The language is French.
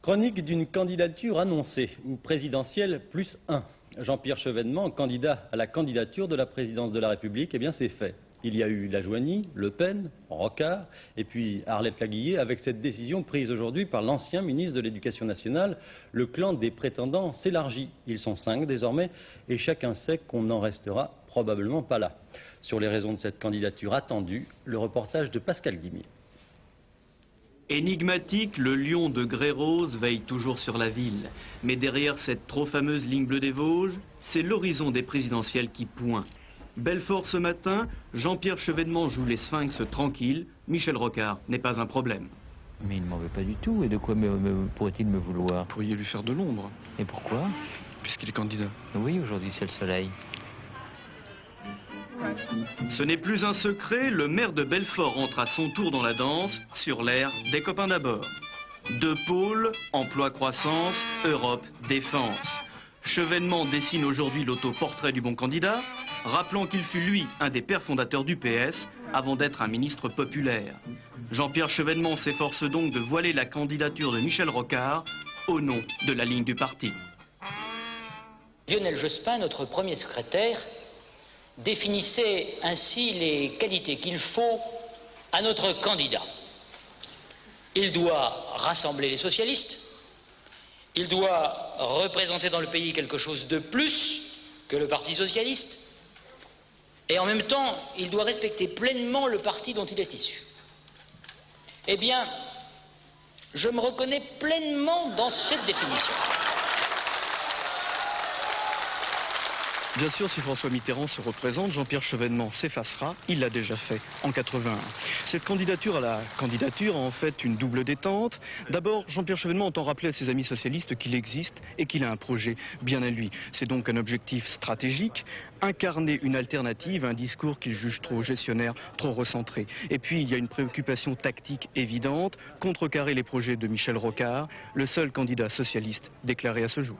Chronique d'une candidature annoncée, ou présidentielle plus 1. Jean-Pierre Chevènement, candidat à la candidature de la présidence de la République, eh bien c'est fait. Il y a eu Lajoigny, Le Pen, Rocard, et puis Arlette Laguillet. Avec cette décision prise aujourd'hui par l'ancien ministre de l'Éducation nationale, le clan des prétendants s'élargit. Ils sont 5 désormais, et chacun sait qu'on n'en restera probablement pas là. Sur les raisons de cette candidature attendue, le reportage de Pascal Guimier. Énigmatique, le lion de Grey-Rose veille toujours sur la ville. Mais derrière cette trop fameuse ligne bleue des Vosges, c'est l'horizon des présidentielles qui pointe. Belfort ce matin, Jean-Pierre Chevènement joue les sphinx tranquilles, Michel Rocard n'est pas un problème. Mais il ne m'en veut pas du tout, et de quoi pourrait-il me vouloir? Vous pourriez lui faire de l'ombre. Et pourquoi? Puisqu'il est candidat. Oui, aujourd'hui c'est le soleil. Ce n'est plus un secret, le maire de Belfort entre à son tour dans la danse, sur l'air des copains d'abord. 2 pôles, emploi-croissance, Europe, défense. Chevènement dessine aujourd'hui l'autoportrait du bon candidat, rappelant qu'il fut lui un des pères fondateurs du PS avant d'être un ministre populaire. Jean-Pierre Chevènement s'efforce donc de voiler la candidature de Michel Rocard au nom de la ligne du parti. Lionel Jospin, notre premier secrétaire, définissait ainsi les qualités qu'il faut à notre candidat. Il doit rassembler les socialistes, il doit représenter dans le pays quelque chose de plus que le Parti socialiste, et en même temps, il doit respecter pleinement le parti dont il est issu. Eh bien, je me reconnais pleinement dans cette définition. Bien sûr, si François Mitterrand se représente, Jean-Pierre Chevènement s'effacera. Il l'a déjà fait en 81. Cette candidature à la candidature a en fait une double détente. D'abord, Jean-Pierre Chevènement entend rappeler à ses amis socialistes qu'il existe et qu'il a un projet bien à lui. C'est donc un objectif stratégique, incarner une alternative à un discours qu'il juge trop gestionnaire, trop recentré. Et puis, il y a une préoccupation tactique évidente, contrecarrer les projets de Michel Rocard, le seul candidat socialiste déclaré à ce jour.